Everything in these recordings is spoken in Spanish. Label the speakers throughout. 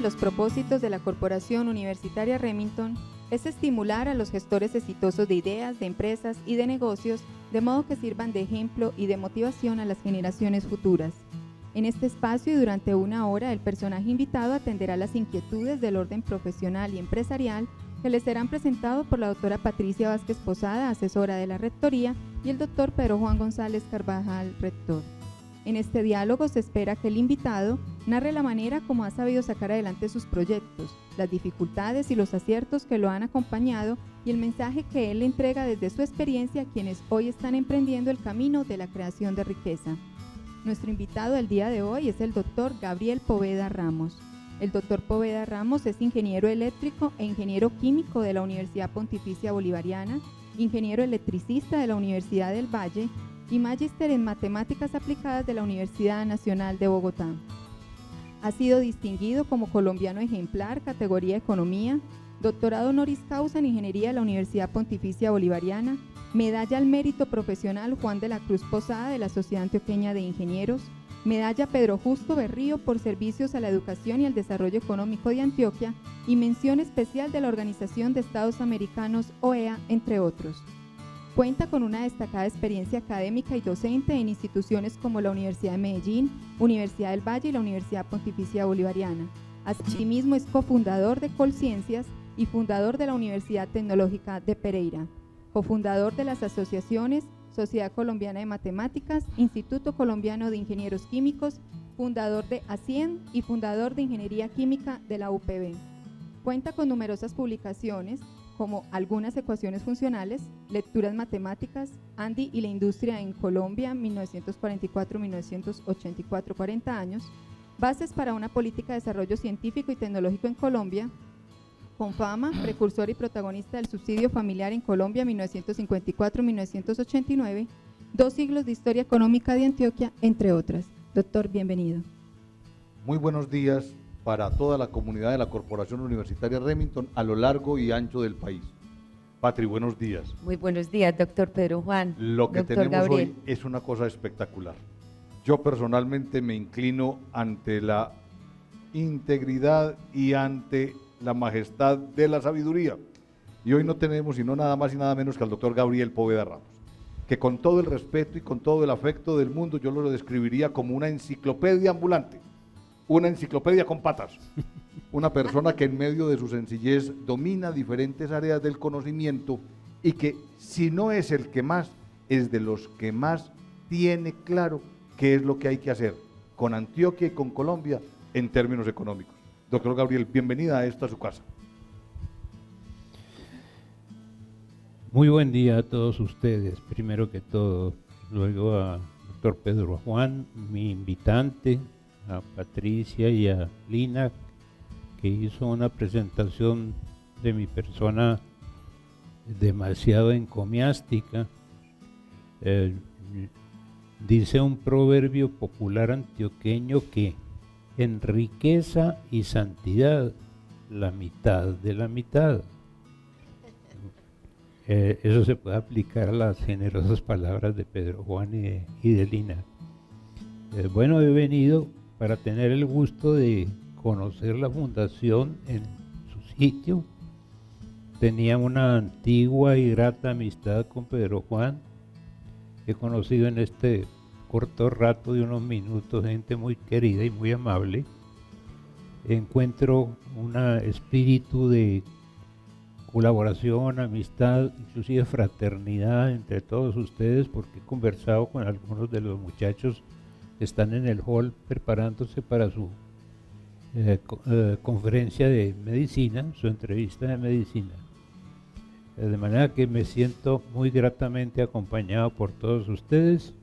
Speaker 1: los propósitos de la Corporación Universitaria Remington es estimular a los gestores exitosos de ideas, de empresas y de negocios, de modo que sirvan de ejemplo y de motivación a las generaciones futuras. En este espacio y durante una hora, el personaje invitado atenderá las inquietudes del orden profesional y empresarial que les serán presentados por la doctora Patricia Vázquez Posada, asesora de la Rectoría, y el doctor Pedro Juan González Carvajal, rector. En este diálogo se espera que el invitado narre la manera como ha sabido sacar adelante sus proyectos, las dificultades y los aciertos que lo han acompañado y el mensaje que él le entrega desde su experiencia a quienes hoy están emprendiendo el camino de la creación de riqueza. Nuestro invitado del día de hoy es el doctor Gabriel Poveda Ramos. El doctor Poveda Ramos es ingeniero eléctrico e ingeniero químico de la Universidad Pontificia Bolivariana, ingeniero electricista de la Universidad del Valle y magíster en matemáticas aplicadas de la Universidad Nacional de Bogotá. Ha sido distinguido como colombiano ejemplar, categoría Economía, doctorado honoris causa en Ingeniería de la Universidad Pontificia Bolivariana, medalla al mérito profesional Juan de la Cruz Posada de la Sociedad Antioqueña de Ingenieros, medalla Pedro Justo Berrío por servicios a la educación y al desarrollo económico de Antioquia y mención especial de la Organización de Estados Americanos, OEA, entre otros. Cuenta con una destacada experiencia académica y docente en instituciones como la Universidad de Medellín, Universidad del Valle y la Universidad Pontificia Bolivariana. Asimismo, es cofundador de Colciencias y fundador de la Universidad Tecnológica de Pereira, cofundador de las asociaciones Sociedad Colombiana de Matemáticas, Instituto Colombiano de Ingenieros Químicos, fundador de ASIEN y fundador de Ingeniería Química de la UPB. Cuenta con numerosas publicaciones como Algunas ecuaciones funcionales, Lecturas matemáticas, Andy y la industria en Colombia, 1944-1984, 40 años, Bases para una política de desarrollo científico y tecnológico en Colombia, Con fama, precursor y protagonista del subsidio familiar en Colombia, 1954-1989, 2 siglos de historia económica de Antioquia, entre otras. Doctor, bienvenido.
Speaker 2: Muy buenos días para toda la comunidad de la Corporación Universitaria Remington a lo largo y ancho del país. Patri, buenos días.
Speaker 3: Muy buenos días, doctor Pedro Juan.
Speaker 2: Lo que
Speaker 3: doctor
Speaker 2: tenemos
Speaker 3: Gabriel.
Speaker 2: hoy es una cosa espectacular. Yo personalmente me inclino ante la integridad y ante la majestad de la sabiduría. Y hoy no tenemos sino nada más y nada menos que al doctor Gabriel Poveda Ramos, que con todo el respeto y con todo el afecto del mundo yo lo describiría como una enciclopedia ambulante, una enciclopedia con patas, una persona que en medio de su sencillez domina diferentes áreas del conocimiento y que si no es el que más, es de los que más tiene claro qué es lo que hay que hacer con Antioquia y con Colombia en términos económicos. Doctor Gabriel, bienvenida a esta su casa.
Speaker 4: Muy buen día a todos ustedes, primero que todo, luego a doctor Pedro Juan, mi invitante, a Patricia y a Lina, que hizo una presentación de mi persona demasiado encomiástica. Dice un proverbio popular antioqueño que en riqueza y santidad, la mitad de la mitad. Eso se puede aplicar a las generosas palabras de Pedro Juan y de Lina. Bueno, he venido para tener el gusto de conocer la fundación en su sitio. Tenía una antigua y grata amistad con Pedro Juan. He conocido en este corto rato de unos minutos gente muy querida y muy amable. Encuentro un espíritu de colaboración, amistad, inclusive fraternidad entre todos ustedes, porque he conversado con algunos de los muchachos que están en el hall preparándose para su conferencia de medicina, su entrevista de medicina. De manera que me siento muy gratamente acompañado por todos ustedes.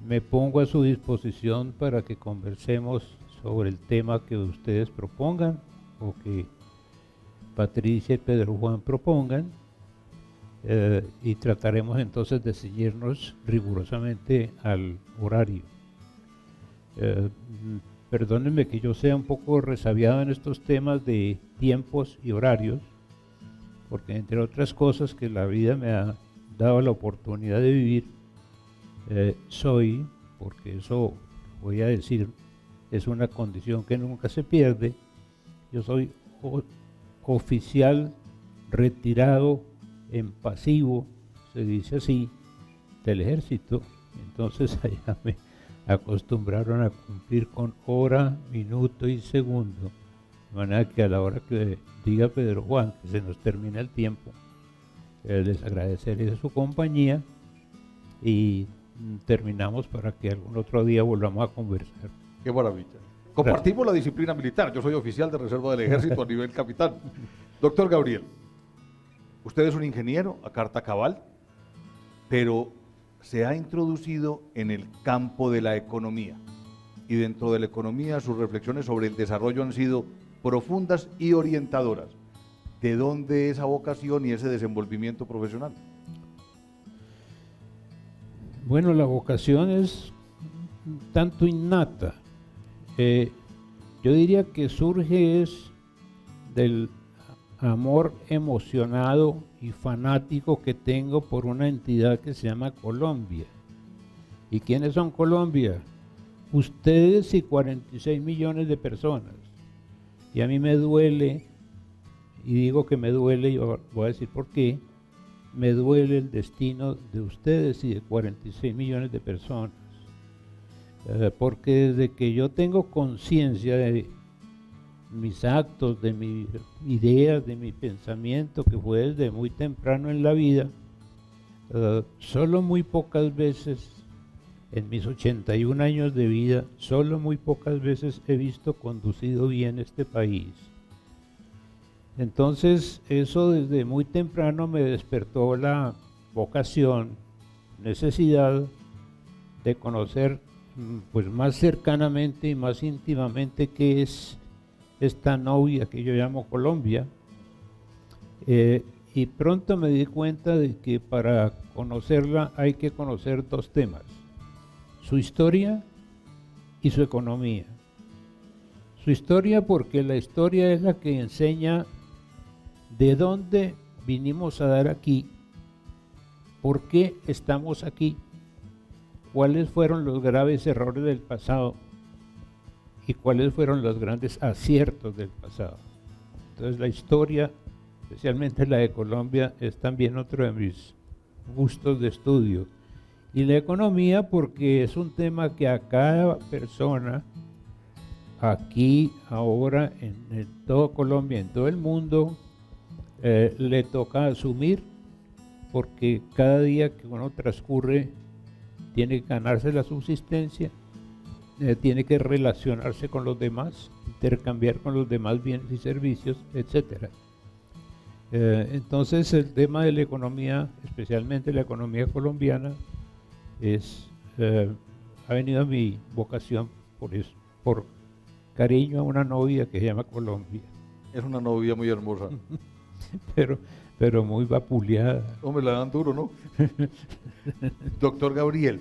Speaker 4: Me pongo a su disposición para que conversemos sobre el tema que ustedes propongan o que Patricia y Pedro Juan propongan, y trataremos entonces de seguirnos rigurosamente al horario. Perdónenme que yo sea un poco resabiado en estos temas de tiempos y horarios, porque entre otras cosas que la vida me ha dado la oportunidad de vivir, soy, porque eso voy a decir, es una condición que nunca se pierde, Yo soy oficial retirado en pasivo, se dice así, del ejército. Entonces allá me acostumbraron a cumplir con hora, minuto y segundo. De manera que a la hora que diga Pedro Juan que se nos termina el tiempo, les agradeceré su compañía y terminamos para que algún otro día volvamos a conversar.
Speaker 2: Qué maravilla. Compartimos la disciplina militar. Yo soy oficial de reserva del ejército a nivel capitán. Doctor Gabriel, usted es un ingeniero a carta cabal, pero se ha introducido en el campo de la economía. Y dentro de la economía sus reflexiones sobre el desarrollo han sido profundas y orientadoras. ¿De dónde esa vocación y ese desenvolvimiento profesional?
Speaker 4: Bueno, la vocación es tanto innata. Yo diría que surge es del amor emocionado y fanático que tengo por una entidad que se llama Colombia. ¿Y quiénes son Colombia? Ustedes y 46 millones de personas. Y a mí me duele, y digo que me duele, y voy a decir por qué, me duele el destino de ustedes y de 46 millones de personas. Porque desde que yo tengo conciencia de mis actos, de mis ideas, de mi pensamiento, que fue desde muy temprano en la vida, solo muy pocas veces, en mis 81 años de vida, solo muy pocas veces he visto conducido bien este país. Entonces, eso desde muy temprano me despertó la vocación, necesidad de conocer pues más cercanamente y más íntimamente qué es esta novia que yo llamo Colombia, y pronto me di cuenta de que para conocerla hay que conocer dos temas: su historia y su economía. Su historia, porque la historia es la que enseña de dónde vinimos a dar aquí, por qué estamos aquí, cuáles fueron los graves errores del pasado y cuáles fueron los grandes aciertos del pasado. Entonces la historia, especialmente la de Colombia, es también otro de mis gustos de estudio. Y la economía, porque es un tema que a cada persona, aquí, ahora, en toda Colombia, en todo el mundo, le toca asumir, porque cada día que uno transcurre tiene que ganarse la subsistencia, tiene que relacionarse con los demás, intercambiar con los demás bienes y servicios, etc. Entonces el tema de la economía, especialmente la economía colombiana, ha venido a mi vocación por eso, por cariño a una novia que se llama Colombia.
Speaker 2: Es una novia muy hermosa.
Speaker 4: pero muy vapuleada.
Speaker 2: Hombre, la dan duro, ¿no? Doctor Gabriel,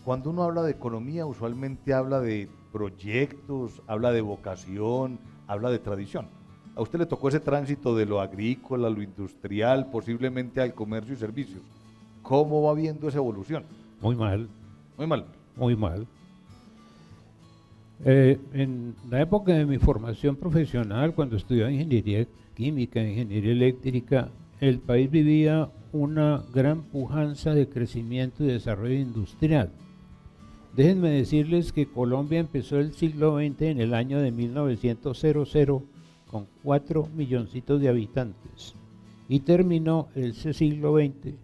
Speaker 2: cuando uno habla de economía, usualmente habla de proyectos, habla de vocación, habla de tradición. A usted le tocó ese tránsito de lo agrícola, lo industrial, posiblemente al comercio y servicios. ¿Cómo va viendo esa evolución?
Speaker 4: Muy mal.
Speaker 2: Muy mal.
Speaker 4: Muy mal. En la época de mi formación profesional, cuando estudiaba ingeniería química, ingeniería eléctrica, el país vivía una gran pujanza de crecimiento y desarrollo industrial. Déjenme decirles que Colombia empezó el siglo XX en el año de 1900 con 4 milloncitos de habitantes y terminó ese siglo XX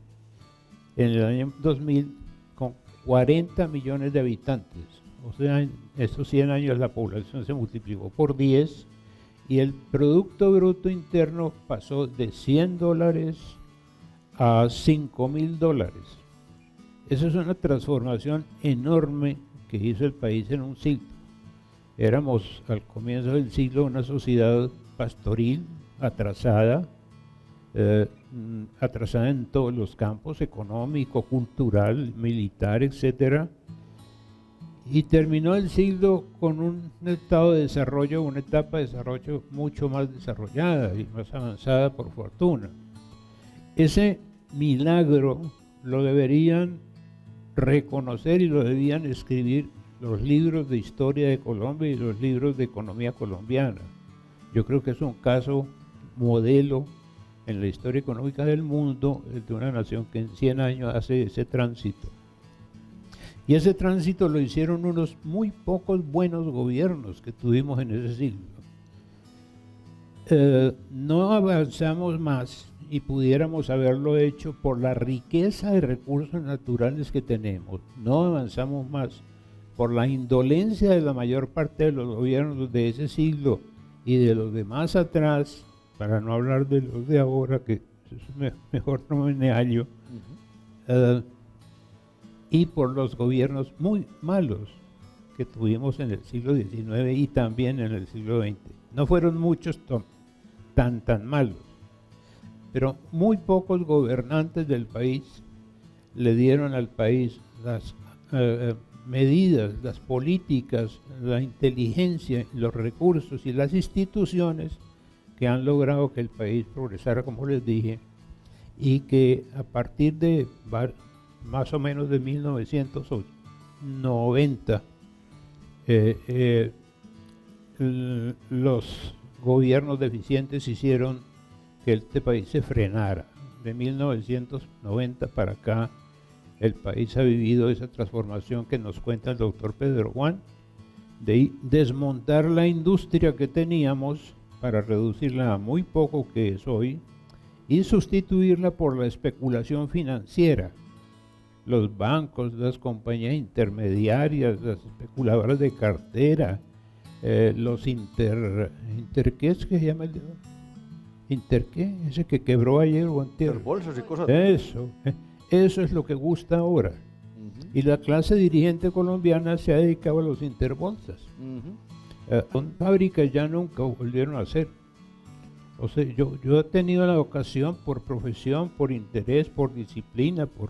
Speaker 4: en el año 2000 con 40 millones de habitantes. O sea, en esos 100 años la población se multiplicó por 10 y el Producto Bruto Interno pasó de $100 a $5.000. Eso es una transformación enorme que hizo el país en un siglo. Éramos al comienzo del siglo una sociedad pastoril, atrasada, atrasada en todos los campos, económico, cultural, militar, etcétera. Y terminó el siglo con un estado de desarrollo, una etapa de desarrollo mucho más desarrollada y más avanzada, por fortuna. Ese milagro lo deberían reconocer y lo debían escribir los libros de historia de Colombia y los libros de economía colombiana, Yo creo que es un caso modelo en la historia económica del mundo de una nación que en 100 años hace ese tránsito. Y ese tránsito lo hicieron unos muy pocos buenos gobiernos que tuvimos en ese siglo. No avanzamos más y pudiéramos haberlo hecho por la riqueza de recursos naturales que tenemos. No avanzamos más por la indolencia de la mayor parte de los gobiernos de ese siglo y de los de más atrás, para no hablar de los de ahora, que es mejor no me hallo, y por los gobiernos muy malos que tuvimos en el siglo XIX y también en el siglo XX. No fueron muchos tan malos, pero muy pocos gobernantes del país le dieron al país las medidas, las políticas, la inteligencia, los recursos y las instituciones que han logrado que el país progresara, como les dije, y que a partir de más o menos de 1990 los gobiernos deficientes hicieron que este país se frenara. De 1990 para acá el país ha vivido esa transformación que nos cuenta el doctor Pedro Juan, de desmontar la industria que teníamos para reducirla a muy poco que es hoy y sustituirla por la especulación financiera. Los bancos, las compañías intermediarias, las especuladoras de cartera, los ¿qué es que se llama el qué? Ese que quebró ayer o antier.
Speaker 2: Bolsas y cosas.
Speaker 4: Eso es lo que gusta ahora. Y la clase dirigente colombiana se ha dedicado a los interbolsas. Son fábricas ya nunca volvieron a hacer. O sea, yo he tenido la ocasión, por profesión, por interés, por disciplina, por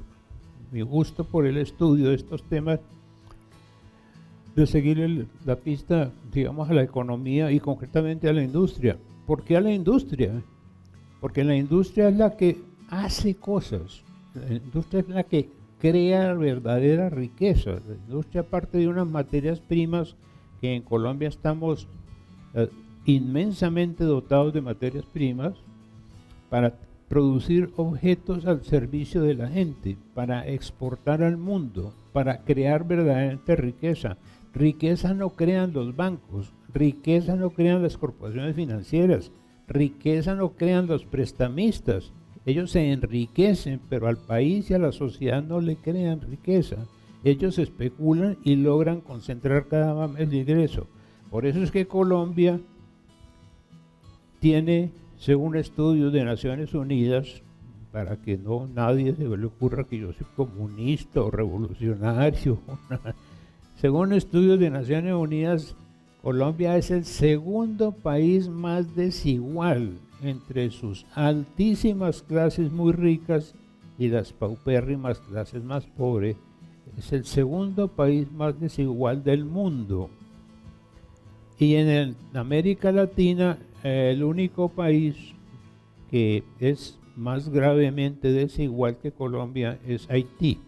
Speaker 4: mi gusto por el estudio de estos temas, de seguir la pista, digamos, a la economía y concretamente a la industria. ¿Por qué a la industria? Porque la industria es la que hace cosas, la industria es la que crea verdadera riqueza. La industria parte de unas materias primas que en Colombia estamos inmensamente dotados de materias primas para producir objetos al servicio de la gente, para exportar al mundo, para crear verdaderamente riqueza. Riqueza no crean los bancos, riqueza no crean las corporaciones financieras, riqueza no crean los prestamistas. Ellos se enriquecen, pero al país y a la sociedad no le crean riqueza. Ellos especulan y logran concentrar cada vez el ingreso. Por eso es que Colombia tiene, según estudios de Naciones Unidas, para que nadie se le ocurra que yo soy comunista o revolucionario, según estudios de Naciones Unidas, Colombia es el segundo país más desigual entre sus altísimas clases muy ricas y las paupérrimas clases más pobres. Es el segundo país más desigual del mundo. Y en América Latina, el único país que es más gravemente desigual que Colombia es Haití.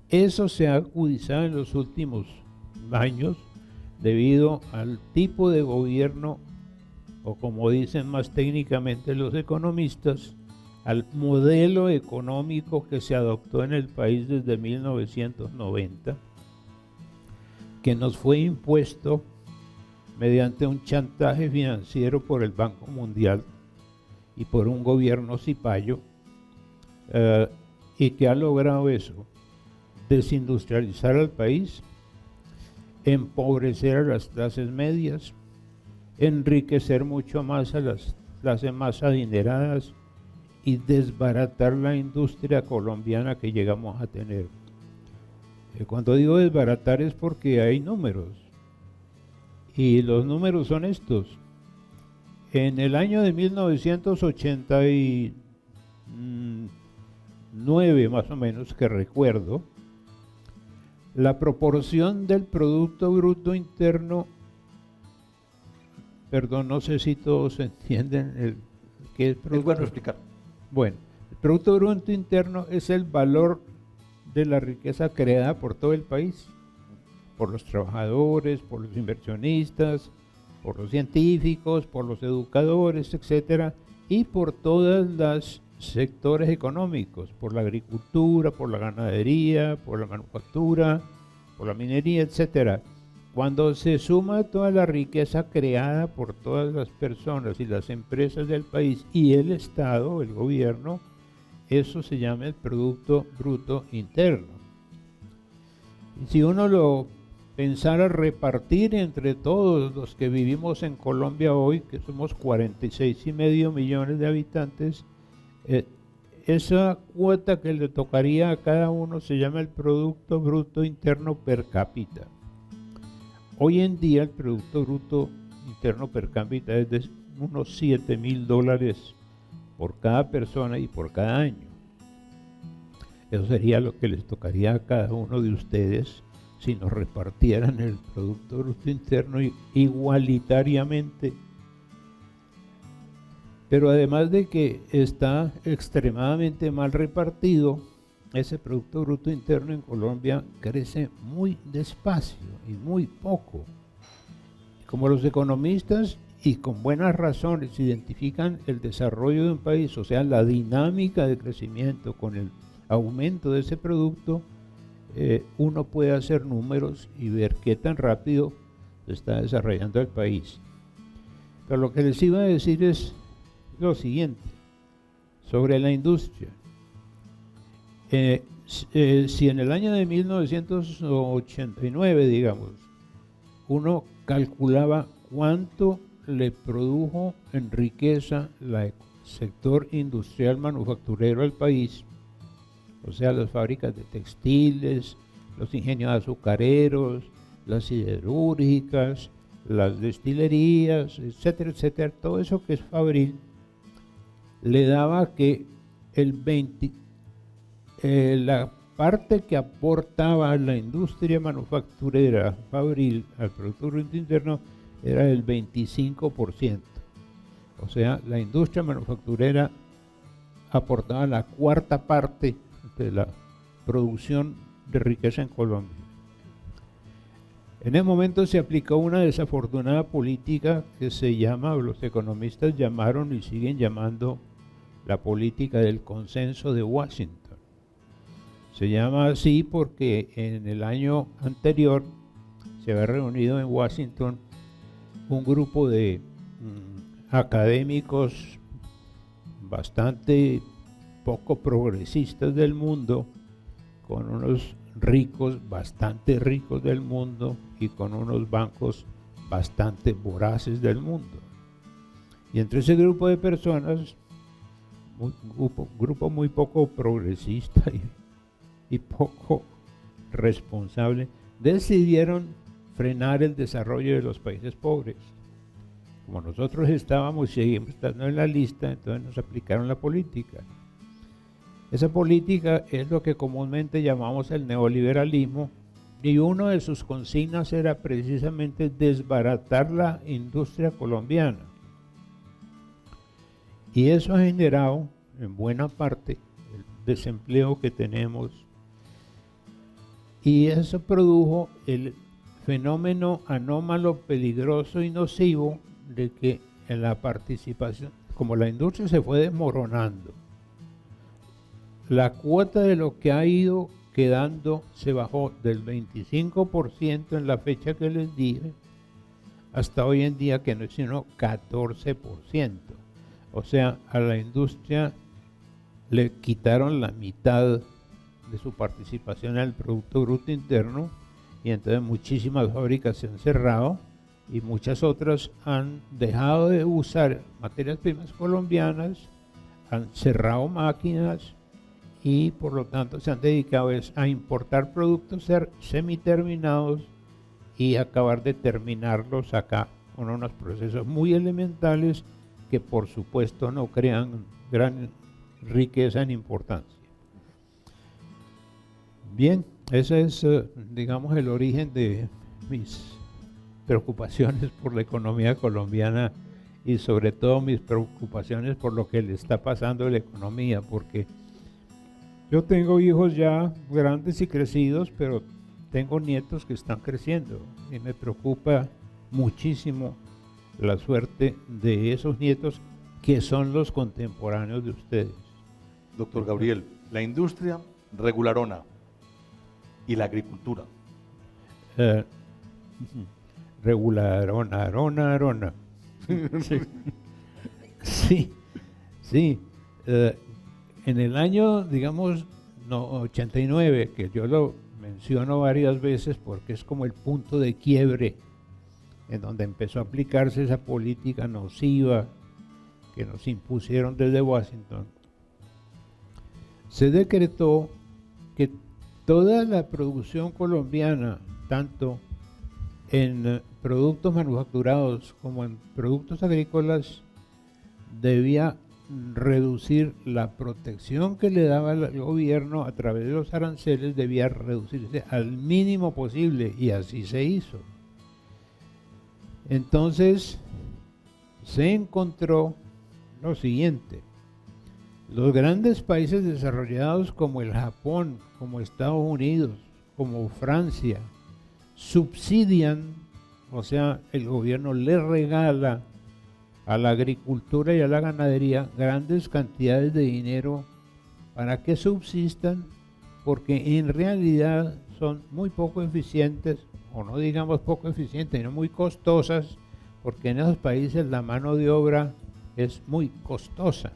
Speaker 4: Eso se ha agudizado en los últimos años debido al tipo de gobierno, o como dicen más técnicamente los economistas, al modelo económico que se adoptó en el país desde 1990, que nos fue impuesto mediante un chantaje financiero por el Banco Mundial y por un gobierno cipayo, y que ha logrado eso: desindustrializar al país, empobrecer a las clases medias, enriquecer mucho más a las clases más adineradas y desbaratar la industria colombiana que llegamos a tener. Cuando digo desbaratar es porque hay números, y los números son estos. En el año de 1989, más o menos, que recuerdo, la proporción del Producto Bruto Interno, perdón, no sé si todos entienden qué es
Speaker 2: Es bueno explicar.
Speaker 4: Bueno, el Producto Bruto Interno es el valor de la riqueza creada por todo el país, por los trabajadores, por los inversionistas, por los científicos, por los educadores, etcétera, y por todos los sectores económicos, por la agricultura, por la ganadería, por la manufactura, por la minería, etcétera. Cuando se suma toda la riqueza creada por todas las personas y las empresas del país y el Estado, el gobierno, eso se llama el Producto Bruto Interno. Y si uno lo pensara repartir entre todos los que vivimos en Colombia hoy, que somos 46,5 millones de habitantes, esa cuota que le tocaría a cada uno se llama el Producto Bruto Interno per cápita. Hoy en día el Producto Bruto Interno per cápita es de unos $7,000 por cada persona y por cada año. Eso sería lo que les tocaría a cada uno de ustedes si nos repartieran el Producto Bruto Interno igualitariamente. Pero además de que está extremadamente mal repartido, ese Producto Bruto Interno en Colombia crece muy despacio y muy poco. Como los economistas, y con buenas razones, identifican el desarrollo de un país, o sea, la dinámica de crecimiento con el aumento de ese producto, uno puede hacer números y ver qué tan rápido se está desarrollando el país. Pero lo que les iba a decir es lo siguiente, sobre la industria. Si en el año de 1989, digamos, uno calculaba cuánto le produjo en riqueza el sector industrial manufacturero al país, o sea, las fábricas de textiles, los ingenios azucareros, las siderúrgicas, las destilerías, etcétera, etcétera, todo eso que es fabril, le daba que la parte que aportaba la industria manufacturera fabril al Producto Bruto Interno era el 25%. O sea, la industria manufacturera aportaba la cuarta parte de la producción de riqueza en Colombia. En ese momento se aplicó una desafortunada política que se llama, o los economistas llamaron y siguen llamando, la política del consenso de Washington. Se llama así porque en el año anterior se había reunido en Washington un grupo de académicos bastante poco progresistas del mundo, con unos ricos, bastante ricos del mundo y con unos bancos bastante voraces del mundo. Y entre ese grupo de personas, grupo muy poco progresista y poco responsable, decidieron frenar el desarrollo de los países pobres. Como nosotros estábamos y seguimos estando en la lista, entonces nos aplicaron la política. Esa política es lo que comúnmente llamamos el neoliberalismo, y una de sus consignas era precisamente desbaratar la industria colombiana. Y eso ha generado, en buena parte, el desempleo que tenemos, y eso produjo el fenómeno anómalo, peligroso y nocivo de que en la participación, como la industria se fue desmoronando, la cuota de lo que ha ido quedando se bajó del 25% en la fecha que les dije hasta hoy en día, que no es sino 14%. O sea, a la industria le quitaron la mitad de su participación en el Producto Bruto Interno, y entonces muchísimas fábricas se han cerrado y muchas otras han dejado de usar materias primas colombianas, han cerrado máquinas y por lo tanto se han dedicado a importar productos semiterminados y acabar de terminarlos acá con unos procesos muy elementales que por supuesto no crean gran riqueza en importancia. Bien, ese es, digamos, el origen de mis preocupaciones por la economía colombiana y sobre todo mis preocupaciones por lo que le está pasando a la economía, porque yo tengo hijos ya grandes y crecidos, pero tengo nietos que están creciendo y me preocupa muchísimo la suerte de esos nietos que son los contemporáneos de ustedes.
Speaker 2: Doctor Gabriel, la industria regularona y la agricultura.
Speaker 4: Regularona, arona. Sí, sí. En el año, digamos, 89, que yo lo menciono varias veces porque es como el punto de quiebre en donde empezó a aplicarse esa política nociva que nos impusieron desde Washington, se decretó que toda la producción colombiana, tanto en productos manufacturados como en productos agrícolas, debía reducir la protección que le daba el gobierno a través de los aranceles, debía reducirse al mínimo posible, y así se hizo. Entonces se encontró lo siguiente: los grandes países desarrollados como el Japón, como Estados Unidos, como Francia, subsidian, o sea, el gobierno le regala a la agricultura y a la ganadería grandes cantidades de dinero para que subsistan, porque en realidad son muy poco eficientes, o no digamos poco eficientes, sino muy costosas, porque en esos países la mano de obra es muy costosa.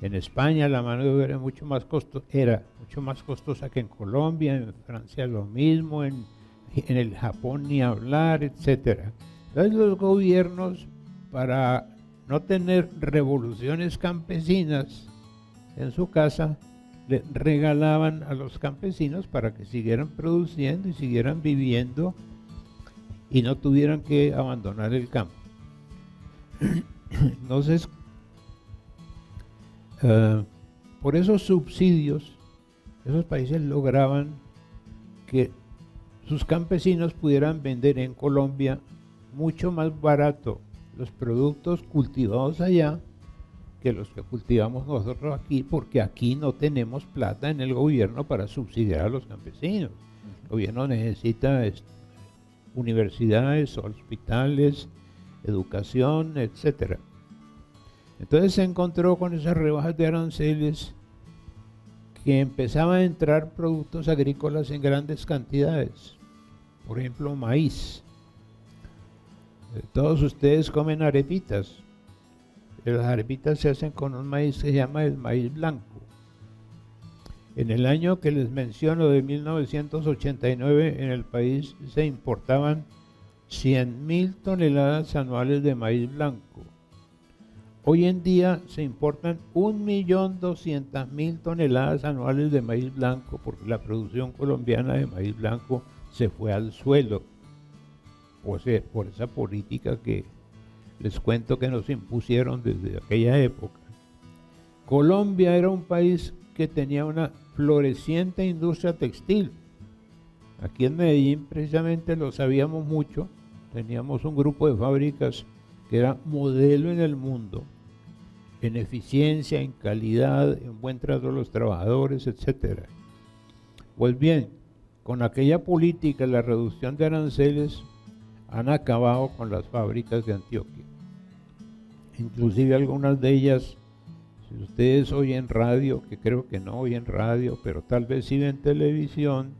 Speaker 4: En España la mano de obra era mucho más costosa que en Colombia, en Francia lo mismo, en el Japón ni hablar, etcétera. Entonces los gobiernos, para no tener revoluciones campesinas en su casa, le regalaban a los campesinos para que siguieran produciendo y siguieran viviendo y no tuvieran que abandonar el campo. Entonces, por esos subsidios, esos países lograban que sus campesinos pudieran vender en Colombia mucho más barato los productos cultivados allá que los que cultivamos nosotros aquí, porque aquí no tenemos plata en el gobierno para subsidiar a los campesinos. El gobierno necesita universidades, hospitales, educación, etcétera. Entonces se encontró con esas rebajas de aranceles, que empezaban a entrar productos agrícolas en grandes cantidades. Por ejemplo, maíz. Todos ustedes comen arepitas. Las arepitas se hacen con un maíz que se llama el maíz blanco. En el año que les menciono, de 1989, en el país se importaban 100.000 toneladas anuales de maíz blanco. Hoy en día se importan 1.200.000 toneladas anuales de maíz blanco, porque la producción colombiana de maíz blanco se fue al suelo, o sea, por esa política que les cuento que nos impusieron desde aquella época. Colombia era un país que tenía una floreciente industria textil. Aquí en Medellín precisamente lo sabíamos mucho, teníamos un grupo de fábricas que era modelo en el mundo, en eficiencia, en calidad, en buen trato a los trabajadores, etc. Pues bien, con aquella política, la reducción de aranceles, han acabado con las fábricas de Antioquia. Inclusive algunas de ellas, si ustedes oyen radio, que creo que no oyen radio, pero tal vez sí ven televisión,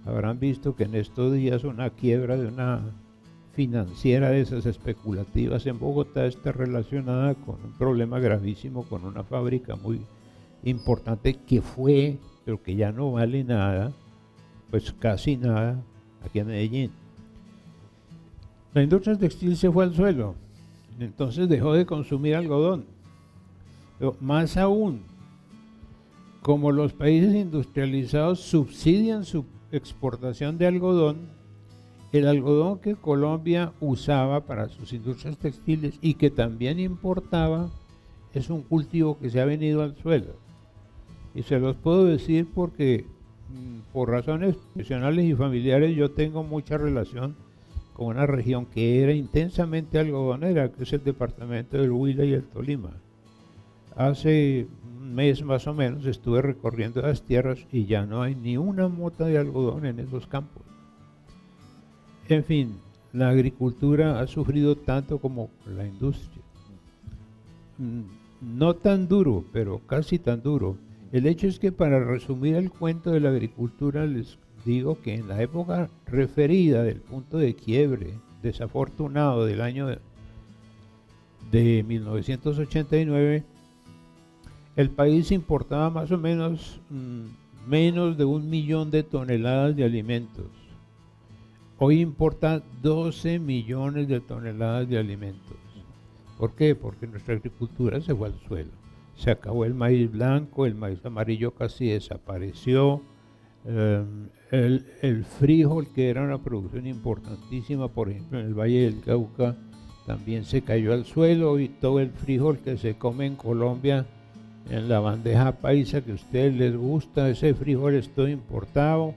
Speaker 4: habrán visto que en estos días una quiebra de una financiera de esas especulativas en Bogotá está relacionada con un problema gravísimo con una fábrica muy importante que fue, pero que ya no vale nada, pues casi nada, aquí en Medellín. La industria textil se fue al suelo, entonces dejó de consumir algodón. Pero más aún, como los países industrializados subsidian su exportación de algodón, el algodón que Colombia usaba para sus industrias textiles y que también importaba, es un cultivo que se ha venido al suelo. Y se los puedo decir porque por razones profesionales y familiares yo tengo mucha relación con una región que era intensamente algodonera, que es el departamento del Huila y el Tolima. Hace un mes más o menos estuve recorriendo las tierras y ya no hay ni una mota de algodón en esos campos. En fin, la agricultura ha sufrido tanto como la industria. No tan duro, pero casi tan duro. El hecho es que, para resumir el cuento de la agricultura, les digo que en la época referida del punto de quiebre desafortunado del año de 1989, el país importaba más o menos menos de 1 millón de toneladas de alimentos. Hoy importa 12 millones de toneladas de alimentos. ¿Por qué? Porque nuestra agricultura se fue al suelo. Se acabó el maíz blanco, el maíz amarillo casi desapareció. El frijol, que era una producción importantísima, por ejemplo, en el Valle del Cauca, también se cayó al suelo, y todo el frijol que se come en Colombia, en la bandeja paisa que a ustedes les gusta, ese frijol es todo importado.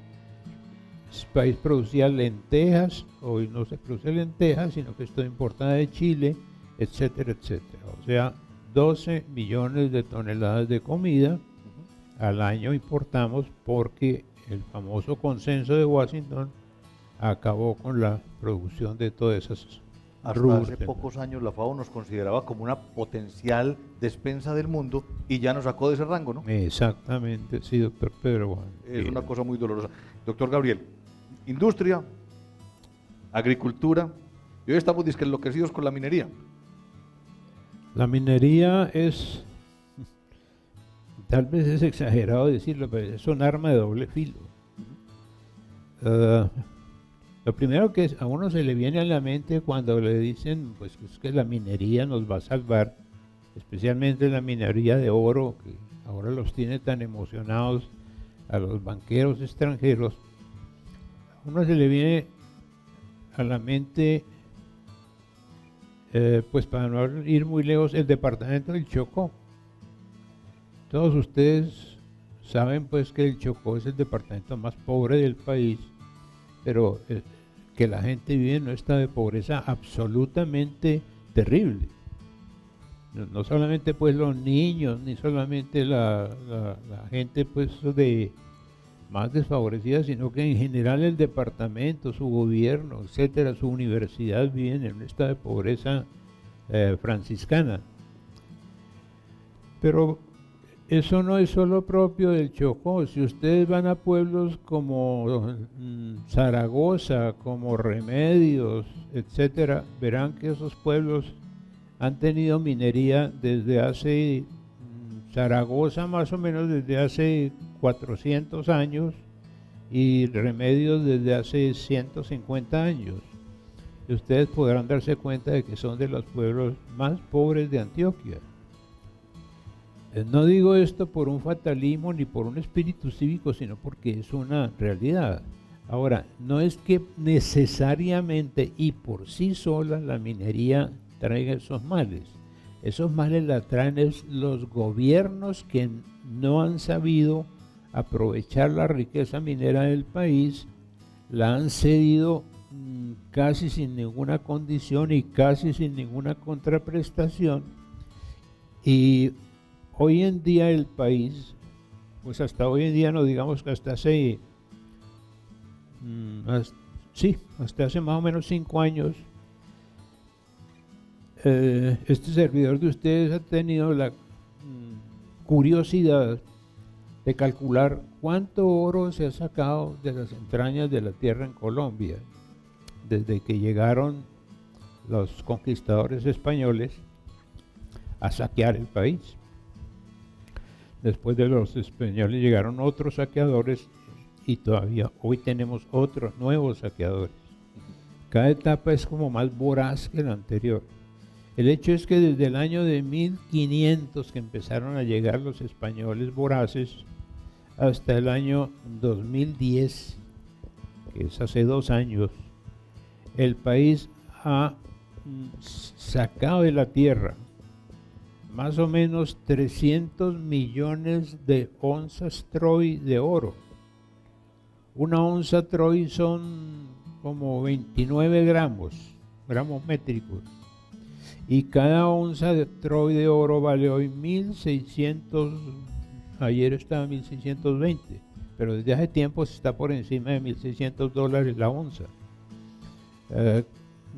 Speaker 4: El país producía lentejas, hoy no se produce lentejas, sino que es todo importado de Chile, etcétera, etcétera. O sea, 12 millones de toneladas de comida al año importamos, porque el famoso consenso de Washington acabó con la producción de todas esas
Speaker 2: Hasta
Speaker 4: rubros.
Speaker 2: hace pocos años la FAO nos consideraba como una potencial despensa del mundo y ya nos sacó de ese rango, ¿no?
Speaker 4: Exactamente, sí, doctor Pedro Juan.
Speaker 2: Es una cosa muy dolorosa. Doctor Gabriel, industria, agricultura, y hoy estamos disque enloquecidos con la minería.
Speaker 4: La minería es, tal vez es exagerado decirlo, pero es un arma de doble filo. Lo primero que a uno se le viene a la mente cuando le dicen, pues, es que la minería nos va a salvar, especialmente la minería de oro, que ahora los tiene tan emocionados a los banqueros extranjeros. A uno se le viene a la mente, pues, para no ir muy lejos, el departamento del Chocó. Todos ustedes saben, pues, que el Chocó es el departamento más pobre del país, pero que la gente vive en un estado de pobreza absolutamente terrible. No solamente, pues, los niños, ni solamente la gente, pues, de más desfavorecida, sino que en general el departamento, su gobierno, etcétera, su universidad, viven en un estado de pobreza franciscana. Pero eso no es solo propio del Chocó. Si ustedes van a pueblos como Zaragoza, como Remedios, etcétera, verán que esos pueblos han tenido minería desde hace, Zaragoza más o menos desde hace 400 años y Remedios desde hace 150 años. Y ustedes podrán darse cuenta de que son de los pueblos más pobres de Antioquia. No digo esto por un fatalismo ni por un espíritu cívico, sino porque es una realidad. Ahora, no es que necesariamente y por sí sola la minería traiga esos males. Esos males la traen los gobiernos que no han sabido aprovechar la riqueza minera del país, la han cedido casi sin ninguna condición y casi sin ninguna contraprestación, y hoy en día el país, pues hasta hoy en día, no digamos que hasta hace, hasta hace más o menos 5 años, este servidor de ustedes ha tenido la curiosidad de calcular cuánto oro se ha sacado de las entrañas de la tierra en Colombia desde que llegaron los conquistadores españoles a saquear el país. Después de los españoles llegaron otros saqueadores y todavía hoy tenemos otros nuevos saqueadores. Cada etapa es como más voraz que la anterior. El hecho es que desde el año de 1500 que empezaron a llegar los españoles voraces hasta el año 2010, que es hace 2 años, el país ha sacado de la tierra más o menos 300 millones de onzas troy de oro. Una onza troy son como 29 gramos métricos. Y cada onza de troy de oro vale hoy 1.600, ayer estaba 1.620, pero desde hace tiempo se está por encima de $1.600 la onza.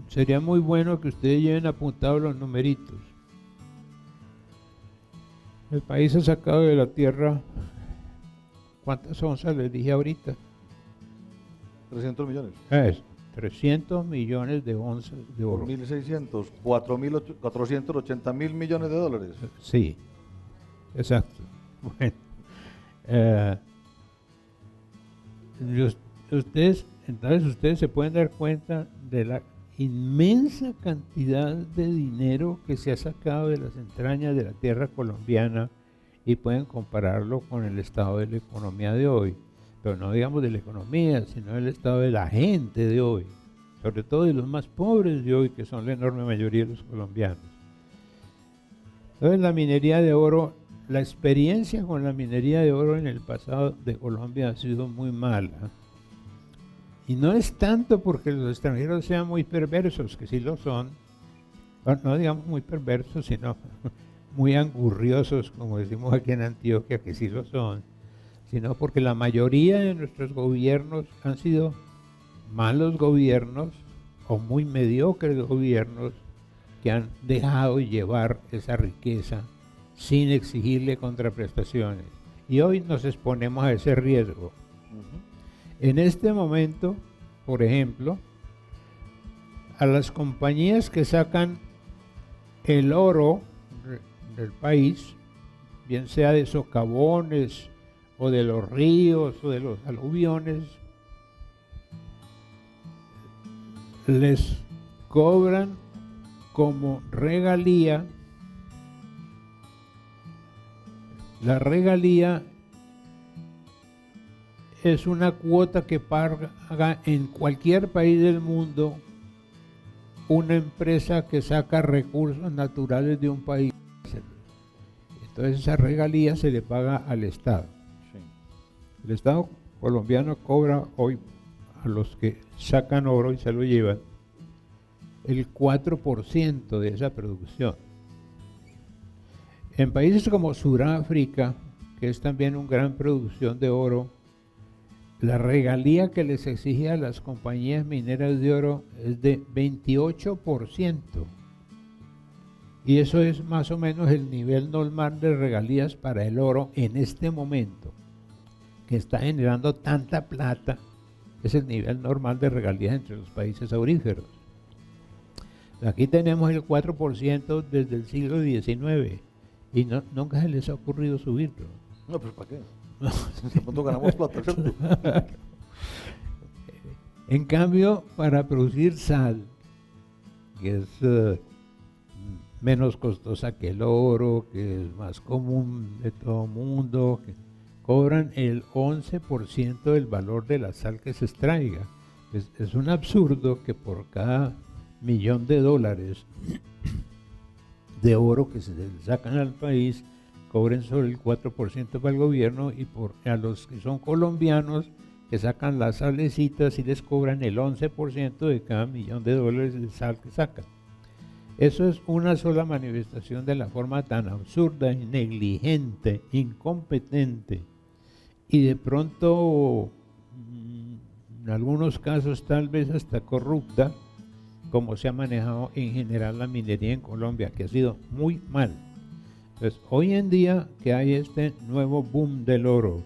Speaker 4: sería muy bueno que ustedes lleven apuntados los numeritos. El país ha sacado de la tierra, ¿cuántas onzas les dije ahorita?
Speaker 2: 300 millones.
Speaker 4: Es 300 millones de onzas de oro.
Speaker 2: 1.600, 480.000 millones de dólares.
Speaker 4: Sí, exacto. Bueno, entonces ustedes se pueden dar cuenta de la inmensa cantidad de dinero que se ha sacado de las entrañas de la tierra colombiana y pueden compararlo con el estado de la economía de hoy, pero no digamos de la economía, sino del estado de la gente de hoy, sobre todo de los más pobres de hoy, que son la enorme mayoría de los colombianos. Entonces la minería de oro, la experiencia con la minería de oro en el pasado de Colombia ha sido muy mala. Y no es tanto porque los extranjeros sean muy perversos, que sí lo son, no digamos muy perversos, sino muy angurriosos, como decimos aquí en Antioquia, que sí lo son, sino porque la mayoría de nuestros gobiernos han sido malos gobiernos o muy mediocres gobiernos que han dejado llevar esa riqueza sin exigirle contraprestaciones. Y hoy nos exponemos a ese riesgo. En este momento, por ejemplo, a las compañías que sacan el oro del país, bien sea de socavones o de los ríos o de los aluviones, les cobran como regalía. La regalía es una cuota que paga en cualquier país del mundo una empresa que saca recursos naturales de un país. Entonces esa regalía se le paga al Estado.
Speaker 2: Sí.
Speaker 4: El Estado colombiano cobra hoy a los que sacan oro y se lo llevan el 4% de esa producción. En países como Sudáfrica, que es también una gran producción de oro, la regalía que les exige a las compañías mineras de oro es de 28%. Y eso es más o menos el nivel normal de regalías para el oro en este momento, que está generando tanta plata. Es el nivel normal de regalías entre los países auríferos. Aquí tenemos el 4% desde el siglo XIX y nunca se les ha ocurrido subirlo.
Speaker 2: No, pues ¿para qué? De pronto ganamos plata, ¿cierto?
Speaker 4: En cambio, para producir sal, que es menos costosa que el oro, que es más común de todo el mundo, que cobran el 11% del valor de la sal que se extraiga. Es un absurdo que por cada $1.000.000 de oro que se le sacan al país, cobren solo el 4% para el gobierno, y a los que son colombianos que sacan las salecitas y les cobran el 11% de cada $1.000.000 de sal que sacan. Eso es una sola manifestación de la forma tan absurda y negligente, incompetente y de pronto en algunos casos tal vez hasta corrupta, como se ha manejado en general la minería en Colombia, que ha sido muy mal. Entonces, hoy en día que hay este nuevo boom del oro,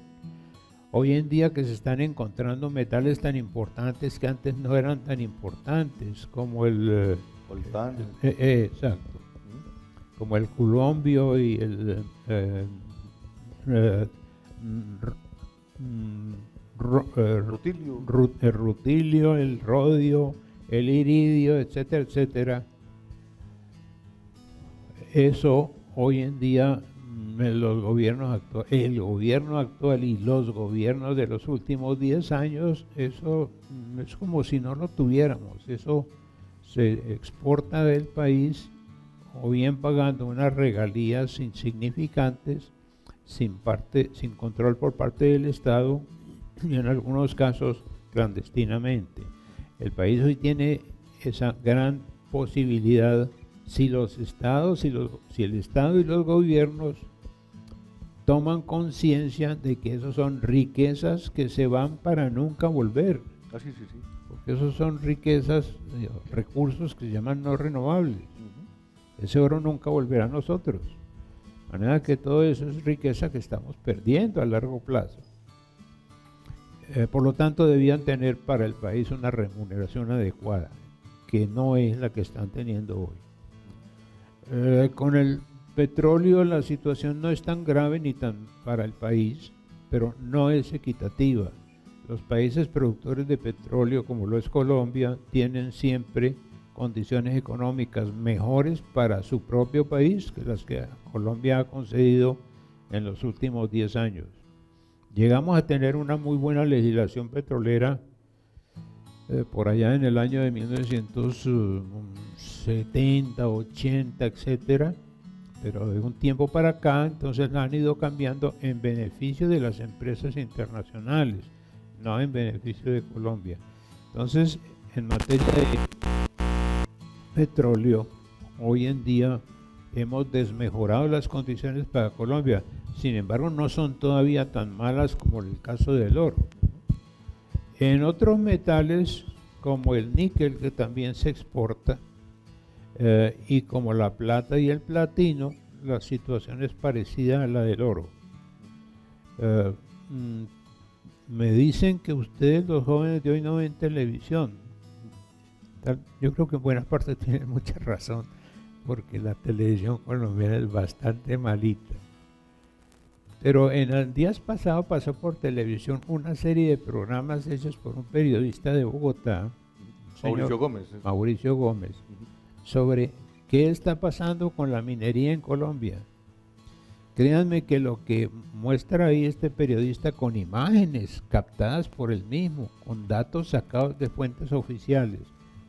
Speaker 4: hoy en día que se están encontrando metales tan importantes que antes no eran tan importantes, como el
Speaker 2: Coltán.
Speaker 4: exacto, como el culombio y el
Speaker 2: Rutilio.
Speaker 4: el rutilio, el rodio, el iridio, etcétera, etcétera. Eso hoy en día los gobiernos el gobierno actual y los gobiernos de los últimos 10 años, eso es como si no lo tuviéramos. Eso se exporta del país, o bien pagando unas regalías insignificantes, sin control por parte del Estado, y en algunos casos clandestinamente. El país hoy tiene esa gran posibilidad si los estados, si el Estado y los gobiernos toman conciencia de que esos son riquezas que se van para nunca volver.
Speaker 2: Ah, sí, sí, sí.
Speaker 4: porque esos son riquezas, recursos que se llaman no renovables. Ese oro nunca volverá a nosotros. De manera que todo eso es riqueza que estamos perdiendo a largo plazo. Por lo tanto, debían tener para el país una remuneración adecuada, que no es la que están teniendo hoy. Con el petróleo la situación no es tan grave ni tan para el país, pero no es equitativa. Los países productores de petróleo, como lo es Colombia, tienen siempre condiciones económicas mejores para su propio país que las que Colombia ha concedido en los últimos 10 años. Llegamos a tener una muy buena legislación petrolera por allá en el año de 1970, 80, etcétera, pero de un tiempo para acá entonces la han ido cambiando en beneficio de las empresas internacionales, no en beneficio de Colombia. Entonces, en materia de petróleo, hoy en día hemos desmejorado las condiciones para Colombia. Sin embargo, no son todavía tan malas como el caso del oro. En otros metales, como el níquel, que también se exporta, y como la plata y el platino, la situación es parecida a la del oro. Me dicen que ustedes, los jóvenes de hoy, no ven televisión. Yo creo que en buena parte tienen mucha razón, porque la televisión colombiana es bastante malita. Pero en el días pasados pasó por televisión una serie de programas hechos por un periodista de Bogotá, Mauricio Gómez, sobre qué está pasando con la minería en Colombia. Créanme que lo que muestra ahí este periodista con imágenes captadas por él mismo, con datos sacados de fuentes oficiales,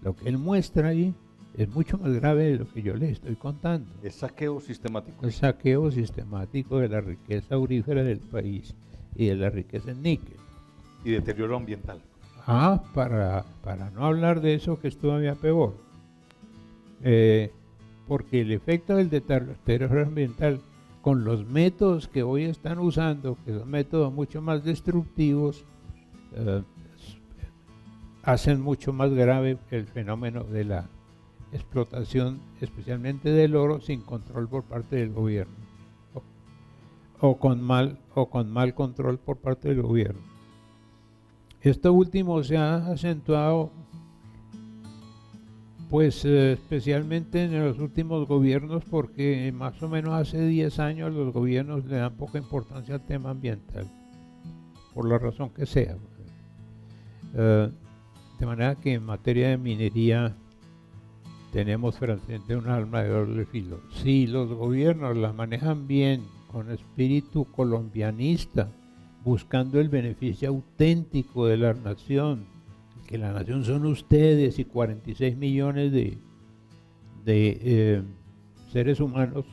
Speaker 4: lo que él muestra ahí es mucho más grave de lo que yo les estoy contando.
Speaker 2: Es saqueo sistemático.
Speaker 4: El saqueo sistemático de la riqueza aurífera del país y de la riqueza en níquel.
Speaker 2: Y deterioro ambiental.
Speaker 4: Para no hablar de eso, que es todavía peor. Porque el efecto del deterioro ambiental, con los métodos que hoy están usando, que son métodos mucho más destructivos, hacen mucho más grave el fenómeno de la explotación, especialmente del oro, sin control por parte del gobierno, o con mal control por parte del gobierno. Esto último se ha acentuado, pues especialmente en los últimos gobiernos, porque más o menos hace 10 años los gobiernos le dan poca importancia al tema ambiental, por la razón que sea. De manera que en materia de minería tenemos frente a un arma de doble filo. Si los gobiernos la manejan bien, con espíritu colombianista, buscando el beneficio auténtico de la nación, que la nación son ustedes y 46 millones de seres humanos,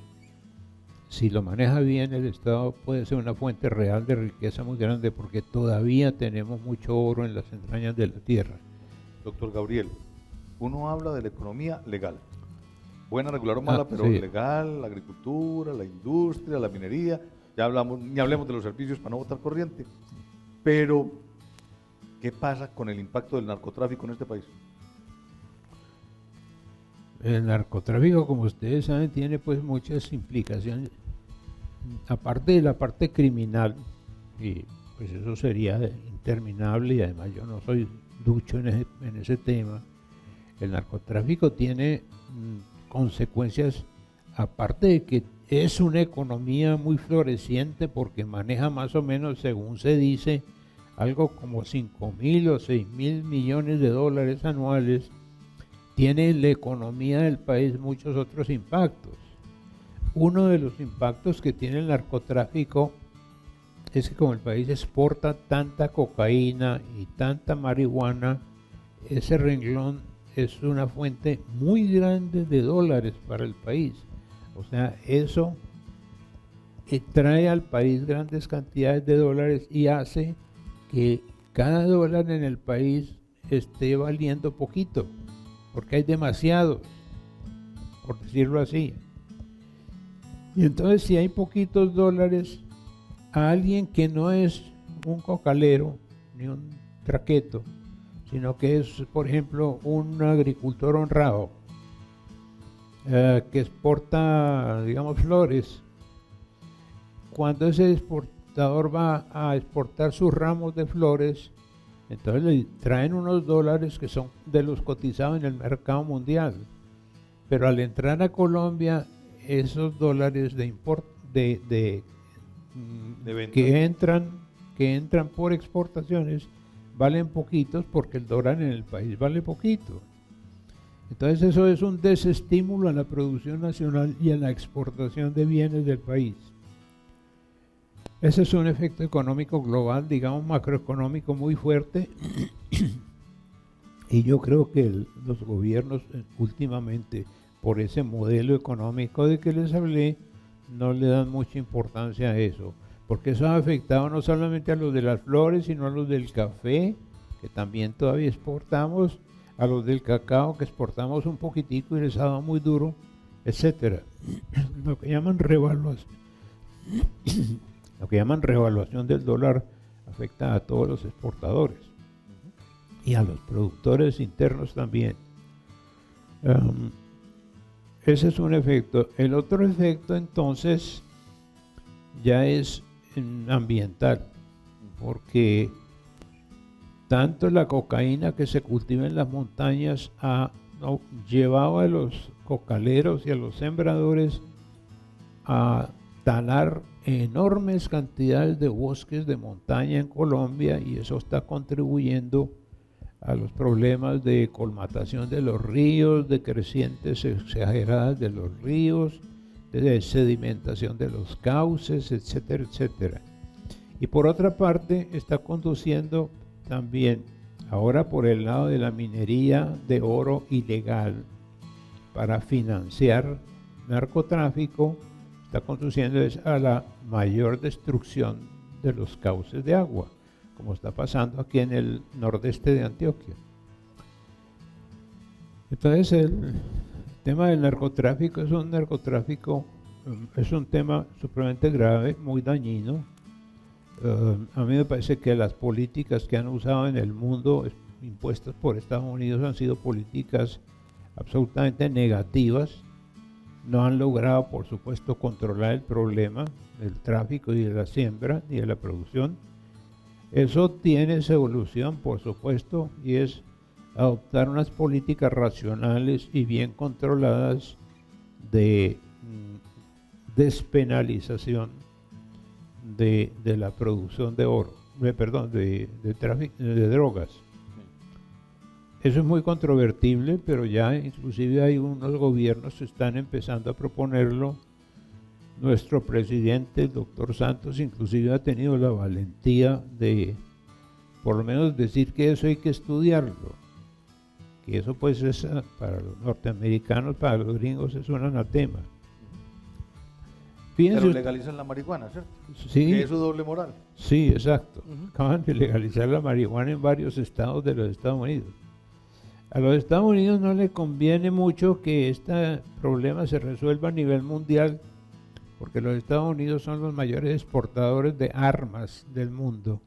Speaker 4: si lo maneja bien el Estado puede ser una fuente real de riqueza muy grande, porque todavía tenemos mucho oro en las entrañas de la tierra.
Speaker 2: Doctor Gabriel, uno habla de la economía legal, buena, regular o mala, pero
Speaker 4: sí.
Speaker 2: Legal, la agricultura, la industria, la minería, ya hablamos, ni hablemos de los servicios para no botar corriente, pero ¿qué pasa con el impacto del narcotráfico en este país?
Speaker 4: El narcotráfico, como ustedes saben, tiene pues muchas implicaciones, aparte de la parte criminal, y pues eso sería interminable, y además yo no soy ducho en ese tema. El narcotráfico tiene consecuencias, aparte de que es una economía muy floreciente, porque maneja más o menos, según se dice, algo como 5.000 o 6.000 millones de dólares anuales. Tiene en la economía del país muchos otros impactos. Uno de los impactos que tiene el narcotráfico es que como el país exporta tanta cocaína y tanta marihuana, ese renglón es una fuente muy grande de dólares para el país. O sea, eso trae al país grandes cantidades de dólares y hace que cada dólar en el país esté valiendo poquito, porque hay demasiados, por decirlo así. Y entonces, si hay poquitos dólares, a alguien que no es un cocalero ni un traqueto, sino que es, por ejemplo, un agricultor honrado que exporta, digamos, flores. Cuando ese exportador va a exportar sus ramos de flores, entonces le traen unos dólares que son de los cotizados en el mercado mundial. Pero al entrar a Colombia, esos dólares de
Speaker 2: venta,
Speaker 4: que entran por exportaciones valen poquitos porque el dólar en el país vale poquito. Entonces eso es un desestímulo a la producción nacional y a la exportación de bienes del país. Ese es un efecto económico global, digamos macroeconómico muy fuerte, y yo creo que los gobiernos últimamente, por ese modelo económico de que les hablé, no le dan mucha importancia a eso, porque eso ha afectado no solamente a los de las flores, sino a los del café, que también todavía exportamos, a los del cacao, que exportamos un poquitico y les ha dado muy duro, etcétera. Lo que llaman revaluación del dólar afecta a todos los exportadores y a los productores internos también. Ese es un efecto. El otro efecto entonces ya es ambiental, porque tanto la cocaína que se cultiva en las montañas ha llevado a los cocaleros y a los sembradores a talar enormes cantidades de bosques de montaña en Colombia, y eso está contribuyendo a los problemas de colmatación de los ríos, de crecientes exageradas de los ríos, de sedimentación de los cauces, etcétera, etcétera. Y por otra parte está conduciendo también, ahora por el lado de la minería de oro ilegal para financiar narcotráfico, está conduciendo a la mayor destrucción de los cauces de agua, como está pasando aquí en el nordeste de Antioquia. Entonces el tema del narcotráfico es un tema supremamente grave, muy dañino. A mí me parece que las políticas que han usado en el mundo impuestas por Estados Unidos han sido políticas absolutamente negativas. No han logrado, por supuesto, controlar el problema del tráfico y de la siembra y de la producción. Eso tiene su evolución, por supuesto, y es adoptar unas políticas racionales y bien controladas de despenalización de la producción de oro, de drogas. Eso es muy controvertible, pero ya inclusive hay unos gobiernos que están empezando a proponerlo. Nuestro presidente, el doctor Santos, inclusive ha tenido la valentía de por lo menos decir que eso hay que estudiarlo, que eso pues es para los norteamericanos, para los gringos es un anatema.
Speaker 2: Fíjense, pero legalizan la marihuana, ¿cierto?
Speaker 4: Sí.
Speaker 2: Que es su doble moral.
Speaker 4: Sí, exacto. Acaban de legalizar la marihuana en varios estados de los Estados Unidos. A los Estados Unidos no le conviene mucho que este problema se resuelva a nivel mundial, porque los Estados Unidos son los mayores exportadores de armas del mundo.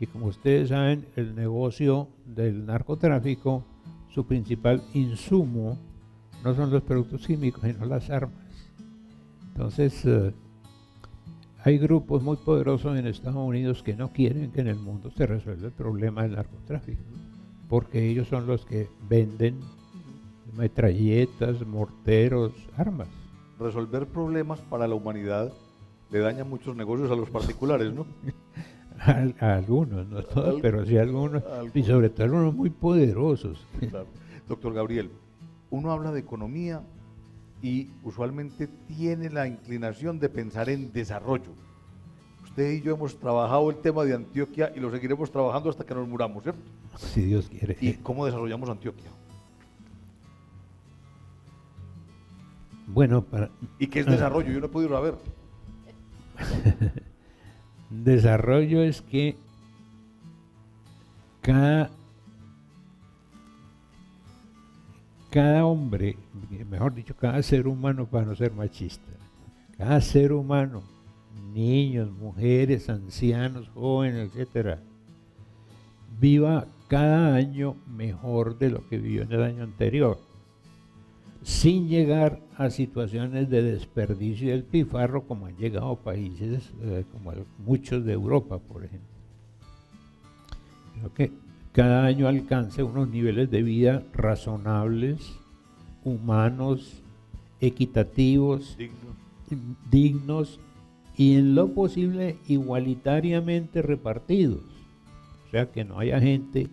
Speaker 4: Y como ustedes saben, el negocio del narcotráfico, su principal insumo no son los productos químicos, sino las armas. Entonces, hay grupos muy poderosos en Estados Unidos que no quieren que en el mundo se resuelva el problema del narcotráfico, porque ellos son los que venden metralletas, morteros, armas.
Speaker 2: Resolver problemas para la humanidad le daña muchos negocios a los particulares, ¿no?
Speaker 4: A algunos, no todos, pero sí a algunos, y sobre todo algunos muy poderosos.
Speaker 2: Claro. Doctor Gabriel, uno habla de economía y usualmente tiene la inclinación de pensar en desarrollo. Usted y yo hemos trabajado el tema de Antioquia y lo seguiremos trabajando hasta que nos muramos, ¿cierto?
Speaker 4: Si Dios quiere.
Speaker 2: ¿Y cómo desarrollamos Antioquia?
Speaker 4: Bueno,
Speaker 2: ¿Y qué es desarrollo? Yo no he podido saber.
Speaker 4: Desarrollo es que cada hombre, mejor dicho, cada ser humano, para no ser machista, cada ser humano, niños, mujeres, ancianos, jóvenes, etcétera, viva cada año mejor de lo que vivió en el año anterior, sin llegar a situaciones de desperdicio y despilfarro como han llegado países como muchos de Europa, por ejemplo. Creo que cada año alcance unos niveles de vida razonables, humanos, equitativos, dignos y en lo posible igualitariamente repartidos. O sea, que no haya gente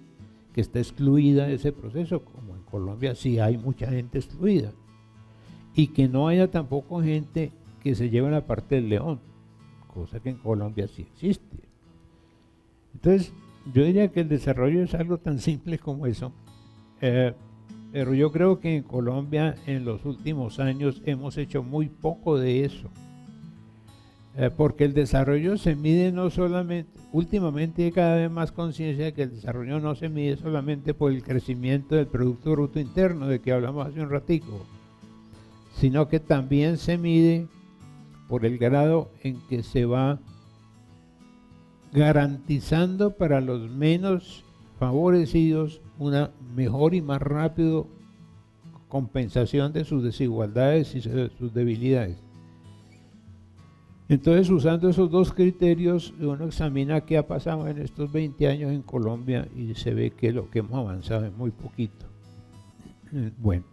Speaker 4: que esté excluida de ese proceso, como en Colombia sí hay mucha gente excluida. Y que no haya tampoco gente que se lleve la parte del león, cosa que en Colombia sí existe. Entonces, yo diría que el desarrollo es algo tan simple como eso. Pero yo creo que en Colombia en los últimos años hemos hecho muy poco de eso. Porque el desarrollo se mide no solamente, últimamente hay cada vez más conciencia de que el desarrollo no se mide solamente por el crecimiento del Producto Bruto Interno, de que hablamos hace un ratico, sino que también se mide por el grado en que se va garantizando para los menos favorecidos una mejor y más rápido compensación de sus desigualdades y sus debilidades. Entonces, usando esos dos criterios, uno examina qué ha pasado en estos 20 años en Colombia y se ve que lo que hemos avanzado es muy poquito. Bueno,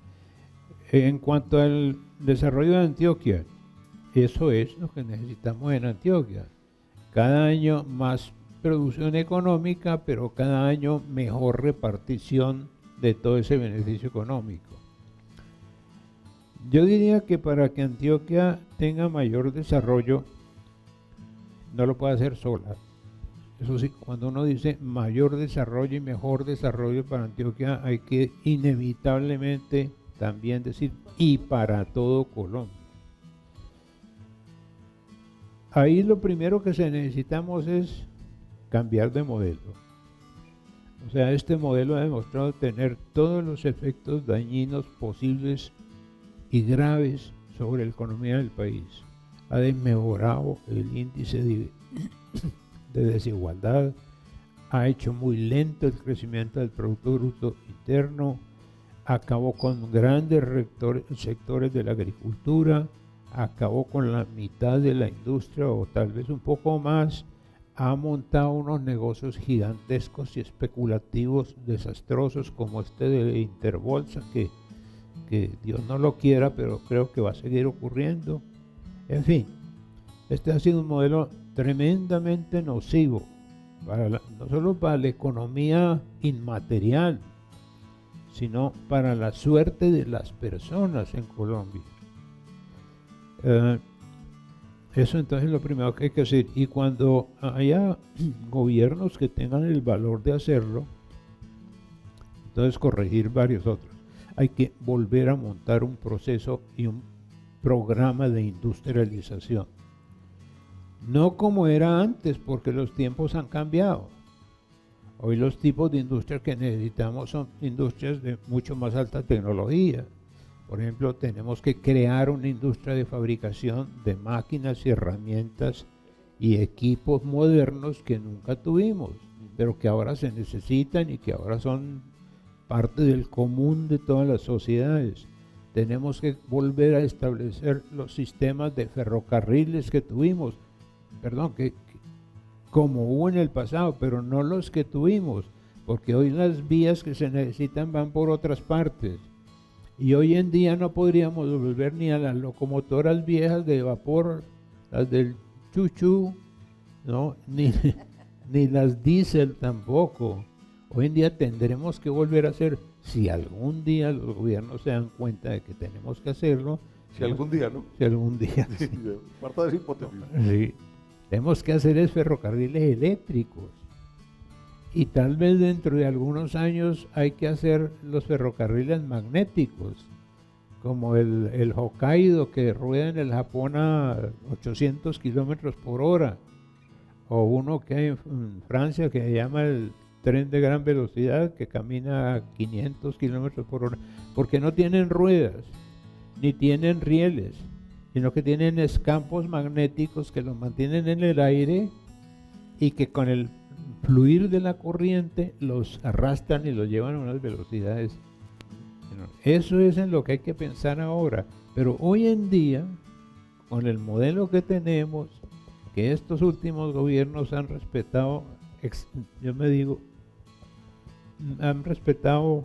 Speaker 4: en cuanto al desarrollo de Antioquia, eso es lo que necesitamos en Antioquia. Cada año más producción económica, pero cada año mejor repartición de todo ese beneficio económico. Yo diría que para que Antioquia tenga mayor desarrollo, no lo puede hacer sola. Eso sí, cuando uno dice mayor desarrollo y mejor desarrollo para Antioquia, hay que inevitablemente también decir y para todo Colombia. Ahí lo primero que necesitamos es cambiar de modelo. O sea, este modelo ha demostrado tener todos los efectos dañinos posibles y graves sobre la economía del país. Ha desmejorado el índice de desigualdad, ha hecho muy lento el crecimiento del Producto Bruto Interno, acabó con grandes sectores de la agricultura, acabó con la mitad de la industria o tal vez un poco más, ha montado unos negocios gigantescos y especulativos desastrosos como este de Interbolsa que Dios no lo quiera, pero creo que va a seguir ocurriendo. En fin, este ha sido un modelo tremendamente nocivo, no solo para la economía inmaterial, sino para la suerte de las personas en Colombia. Eso entonces es lo primero que hay que hacer. Y cuando haya gobiernos que tengan el valor de hacerlo, entonces corregir varios otros. Hay que volver a montar un proceso y un programa de industrialización. No como era antes, porque los tiempos han cambiado. Hoy los tipos de industrias que necesitamos son industrias de mucho más alta tecnología. Por ejemplo, tenemos que crear una industria de fabricación de máquinas y herramientas y equipos modernos que nunca tuvimos, pero que ahora se necesitan y que ahora son parte del común de todas las sociedades. Tenemos que volver a establecer los sistemas de ferrocarriles que tuvimos, que como hubo en el pasado, pero no los que tuvimos, porque hoy las vías que se necesitan van por otras partes. Y hoy en día no podríamos volver ni a las locomotoras viejas de vapor, las del chuchu, ¿no? ni las diésel tampoco. Hoy en día tendremos que volver a hacer, si algún día los gobiernos se dan cuenta de que tenemos que hacerlo.
Speaker 2: Si algún día, ¿no?
Speaker 4: Si algún día.
Speaker 2: Sí. Marta es hipótesis.
Speaker 4: Sí. Tenemos que hacer es ferrocarriles eléctricos. Y tal vez dentro de algunos años hay que hacer los ferrocarriles magnéticos, como el Hokkaido que rueda en el Japón a 800 kilómetros por hora, o uno que hay en Francia que se llama el tren de gran velocidad que camina a 500 kilómetros por hora, porque no tienen ruedas, ni tienen rieles, sino que tienen campos magnéticos que los mantienen en el aire y que con el fluir de la corriente los arrastran y los llevan a unas velocidades enormes. Eso es en lo que hay que pensar ahora. Pero hoy en día, con el modelo que tenemos, que estos últimos gobiernos han respetado, han respetado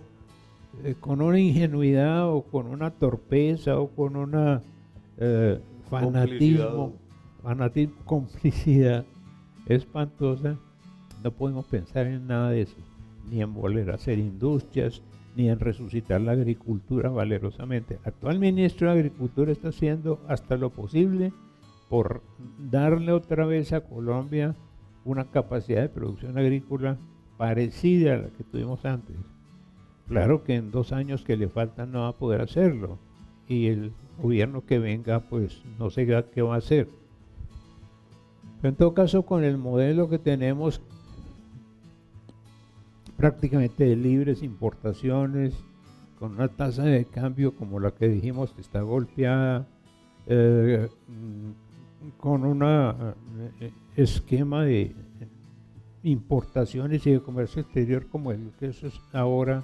Speaker 4: con una ingenuidad o con una torpeza o con una fanatismo, complicidad espantosa. No podemos pensar en nada de eso, ni en volver a hacer industrias, ni en resucitar la agricultura valerosamente. El actual ministro de Agricultura está haciendo hasta lo posible por darle otra vez a Colombia una capacidad de producción agrícola parecida a la que tuvimos antes. Claro que en 2 años que le faltan no va a poder hacerlo, y el gobierno que venga pues no sé qué va a hacer. Pero en todo caso, con el modelo que tenemos prácticamente de libres importaciones, con una tasa de cambio como la que dijimos que está golpeada, con un esquema de importaciones y de comercio exterior como el que eso es ahora,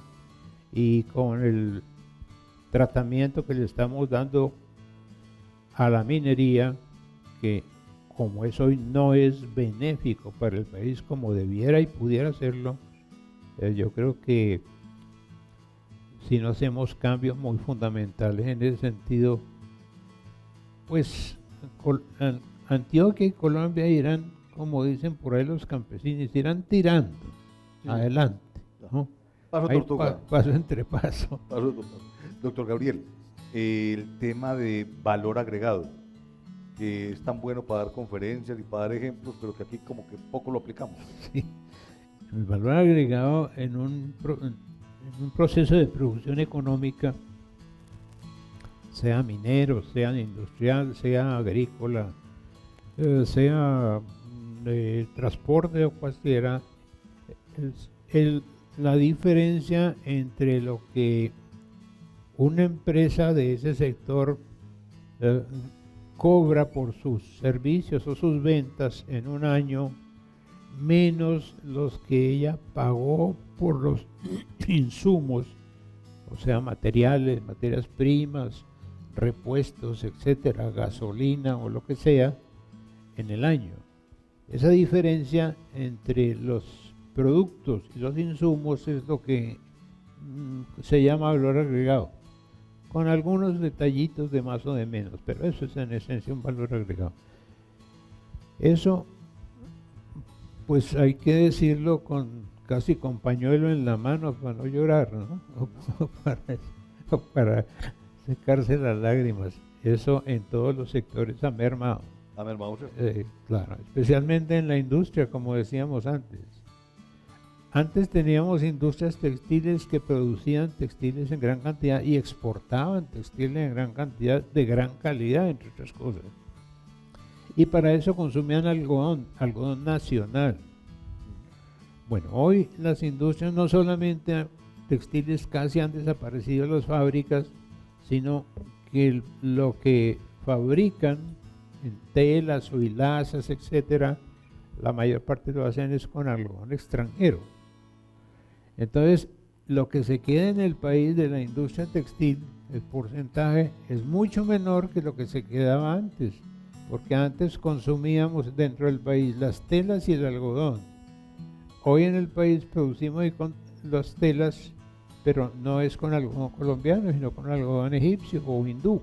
Speaker 4: y con el tratamiento que le estamos dando a la minería, que como es hoy no es benéfico para el país como debiera y pudiera serlo. Yo creo que si no hacemos cambios muy fundamentales en ese sentido, pues Antioquia y Colombia irán, como dicen por ahí los campesinos, irán tirando adelante, ¿no?
Speaker 2: Paso tortuga.
Speaker 4: Paso entre paso.
Speaker 2: Doctor Gabriel, el tema de valor agregado, que es tan bueno para dar conferencias y para dar ejemplos, pero que aquí como que poco lo aplicamos.
Speaker 4: Sí. El valor agregado en un proceso de producción económica, sea minero, sea industrial, sea agrícola, sea de transporte o cualquiera, es la diferencia entre lo que una empresa de ese sector cobra por sus servicios o sus ventas en un año, menos los que ella pagó por los insumos, o sea, materiales, materias primas, repuestos, etcétera, gasolina o lo que sea, en el año. Esa diferencia entre los productos y los insumos es lo que se llama valor agregado, con algunos detallitos de más o de menos, pero eso es en esencia un valor agregado. Eso, pues hay que decirlo casi con pañuelo en la mano para no llorar, ¿no? o para secarse las lágrimas. Eso en todos los sectores ha mermado.
Speaker 2: ¿Ha mermado?
Speaker 4: Claro, especialmente en la industria, como decíamos antes. Antes teníamos industrias textiles que producían textiles en gran cantidad y exportaban textiles en gran cantidad, de gran calidad, entre otras cosas. Y para eso consumían algodón nacional. Bueno, hoy las industrias, no solamente textiles, casi han desaparecido las fábricas, sino que lo que fabrican en telas o hilazas, etcétera, la mayor parte lo hacen es con algodón extranjero. Entonces, lo que se queda en el país de la industria textil, el porcentaje es mucho menor que lo que se quedaba antes, porque antes consumíamos dentro del país las telas y el algodón. Hoy en el país producimos las telas, pero no es con algodón colombiano, sino con algodón egipcio o hindú.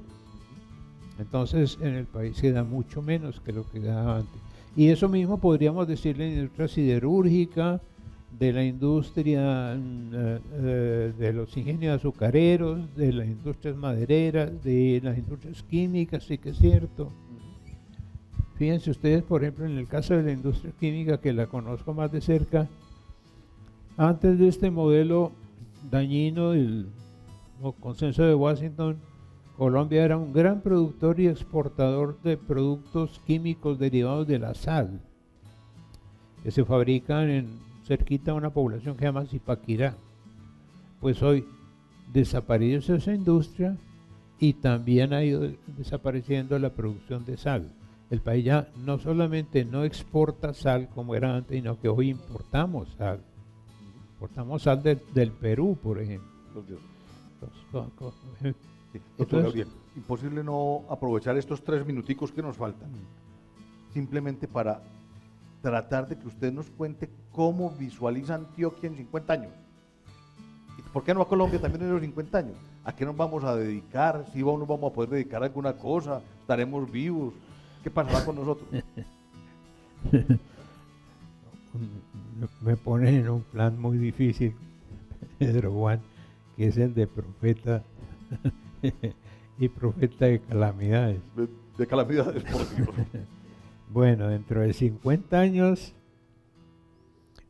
Speaker 4: Entonces en el país queda mucho menos que lo que quedaba antes. Y eso mismo podríamos decirle en la industria siderúrgica, de la industria de los ingenios azucareros, de las industrias madereras, de las industrias químicas, sí que es cierto. Fíjense ustedes, por ejemplo, en el caso de la industria química, que la conozco más de cerca, antes de este modelo dañino del consenso de Washington, Colombia era un gran productor y exportador de productos químicos derivados de la sal, que se fabrican cerquita a una población que se llama Zipaquirá. Pues hoy desapareció esa industria y también ha ido desapareciendo la producción de sal. el país ya no solamente no exporta sal como era antes, sino que hoy importamos sal. Importamos sal del Perú, por ejemplo.
Speaker 2: Los dioses.
Speaker 4: Entonces,
Speaker 2: Sí, doctor Gabriel, imposible no aprovechar estos 3 minuticos que nos faltan, simplemente para tratar de que usted nos cuente cómo visualiza Antioquia en 50 años. ¿Y por qué no a Colombia también en los 50 años? ¿A qué nos vamos a dedicar? ¿Si nos vamos a poder dedicar a alguna cosa? ¿Estaremos vivos? ¿Qué pasará con nosotros?
Speaker 4: Me ponen en un plan muy difícil, Pedro Juan, que es el de profeta y profeta de calamidades.
Speaker 2: De calamidades, por Dios.
Speaker 4: Bueno, dentro de 50 años,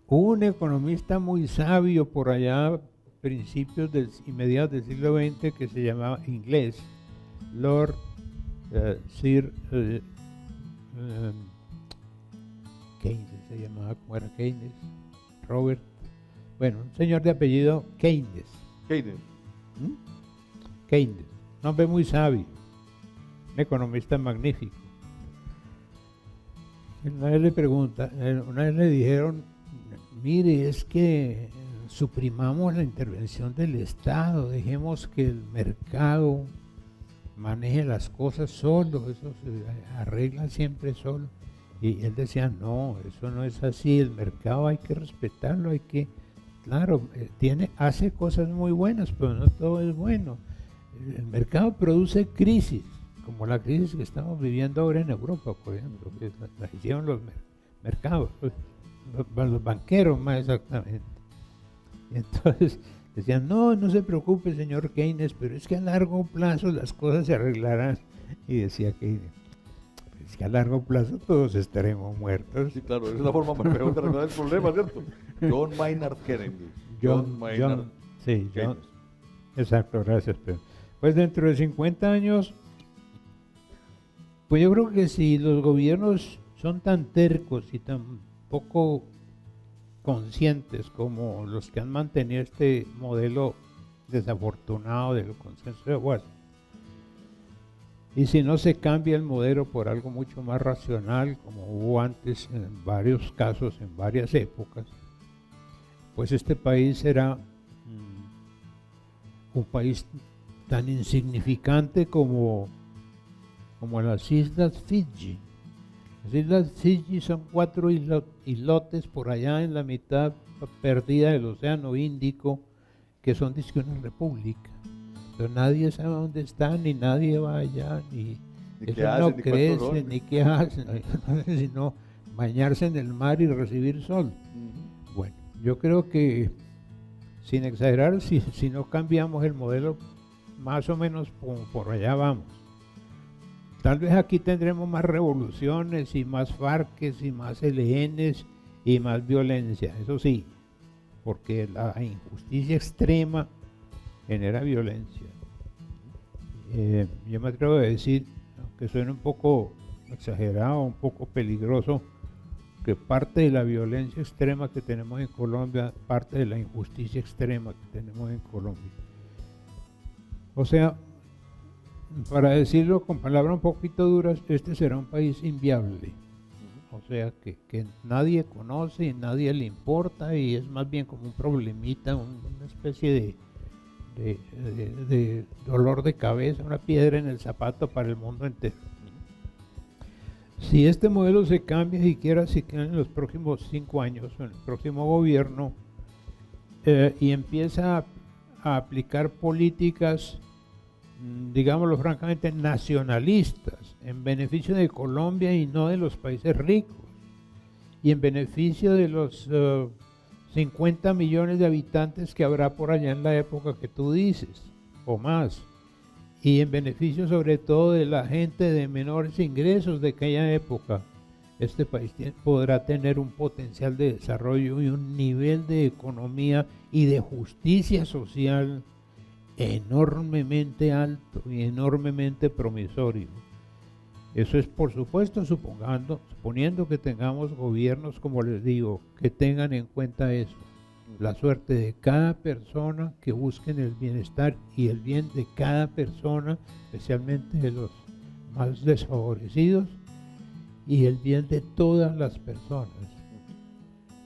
Speaker 4: hubo un economista muy sabio por allá, principios y mediados del siglo XX, que se llamaba inglés, Lord Sir Keynes, se llamaba, ¿cómo era Keynes? Robert, bueno, un señor de apellido Keynes.
Speaker 2: Keynes.
Speaker 4: Keynes, un hombre muy sabio, un economista magnífico. Una vez le dijeron, mire, es que suprimamos la intervención del Estado, dejemos que el mercado maneje las cosas solo, eso se arregla siempre solo. Y él decía, no, eso no es así, el mercado hay que respetarlo, claro, hace cosas muy buenas, pero no todo es bueno. El mercado produce crisis, como la crisis que estamos viviendo ahora en Europa, por ejemplo, que la hicieron los mercados, los banqueros más exactamente. Y entonces decían, no se preocupe, señor Keynes, pero es que a largo plazo las cosas se arreglarán. Y decía Keynes, es que a largo plazo todos estaremos muertos.
Speaker 2: Sí, claro, es la forma mejor de arreglar el problema, ¿cierto? John Maynard Keynes. John
Speaker 4: Keynes. Exacto, gracias, Pedro. Pues dentro de 50 años, pues yo creo que si los gobiernos son tan tercos y tan poco conscientes como los que han mantenido este modelo desafortunado del consenso de Washington, y si no se cambia el modelo por algo mucho más racional, como hubo antes en varios casos, en varias épocas, pues este país será un país tan insignificante como las Islas Fiji. Las Islas Fiji son 4 islotes por allá en la mitad perdida del Océano Índico, que son dizque una república. Pero nadie sabe dónde están, ni nadie va allá, ni eso no crece, ni qué hacen, sino bañarse en el mar y recibir sol. Bueno, yo creo que, sin exagerar, si no cambiamos el modelo, más o menos por allá vamos. Tal vez aquí tendremos más revoluciones y más FARCs y más ELNs y más violencia, eso sí, porque la injusticia extrema genera violencia. Yo me atrevo a decir, aunque suene un poco exagerado, un poco peligroso, que parte de la violencia extrema que tenemos en Colombia, parte de la injusticia extrema que tenemos en Colombia. O sea, para decirlo con palabras un poquito duras, este será un país inviable. O sea, que nadie conoce y nadie le importa y es más bien como un problemita, una especie de dolor de cabeza, una piedra en el zapato para el mundo entero. Si este modelo se cambia siquiera en los próximos 5 años, en el próximo gobierno, y empieza a aplicar políticas, digámoslo francamente, nacionalistas, en beneficio de Colombia y no de los países ricos, y en beneficio de los 50 millones de habitantes que habrá por allá en la época que tú dices, o más, y en beneficio sobre todo de la gente de menores ingresos de aquella época, este país podrá tener un potencial de desarrollo y un nivel de economía y de justicia social enormemente alto y enormemente promisorio. Eso es, por supuesto, suponiendo que tengamos gobiernos, como les digo, que tengan en cuenta eso, la suerte de cada persona, que busquen el bienestar y el bien de cada persona, especialmente de los más desfavorecidos, y el bien de todas las personas.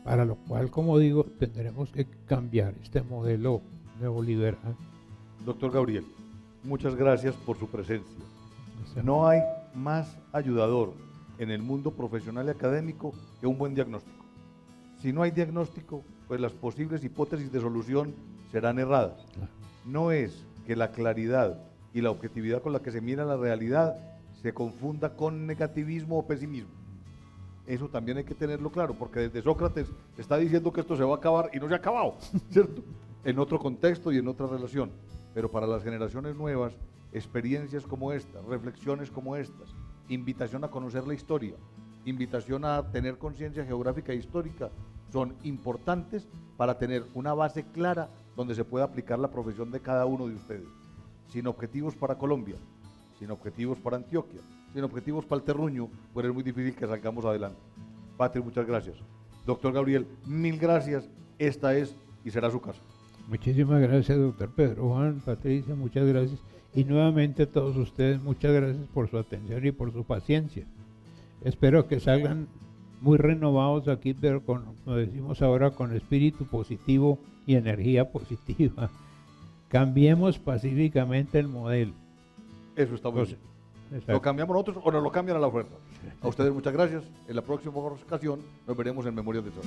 Speaker 4: Para lo cual, como digo, tendremos que cambiar este modelo neoliberal.
Speaker 2: Doctor Gabriel, muchas gracias por su presencia. No hay más ayudador en el mundo profesional y académico que un buen diagnóstico. Si no hay diagnóstico, pues las posibles hipótesis de solución serán erradas. No es que la claridad y la objetividad con la que se mira la realidad se confunda con negativismo o pesimismo. Eso también hay que tenerlo claro, porque desde Sócrates está diciendo que esto se va a acabar y no se ha acabado, ¿cierto? En otro contexto y en otra relación. Pero para las generaciones nuevas, experiencias como estas, reflexiones como estas, invitación a conocer la historia, invitación a tener conciencia geográfica e histórica, son importantes para tener una base clara donde se pueda aplicar la profesión de cada uno de ustedes. Sin objetivos para Colombia, sin objetivos para Antioquia, sin objetivos para el terruño, pues es muy difícil que salgamos adelante. Patri, muchas gracias. Doctor Gabriel, mil gracias. Esta es y será su casa.
Speaker 4: Muchísimas gracias, doctor Pedro Juan, Patricia, muchas gracias. Y nuevamente a todos ustedes, muchas gracias por su atención y por su paciencia. Espero que salgan muy renovados aquí, pero con, como decimos ahora, con espíritu positivo y energía positiva. Cambiemos pacíficamente el modelo.
Speaker 2: Eso está muy bien. ¿Lo cambiamos nosotros o nos lo cambian a la fuerza? A ustedes muchas gracias. En la próxima ocasión nos veremos en Memorias del Sol.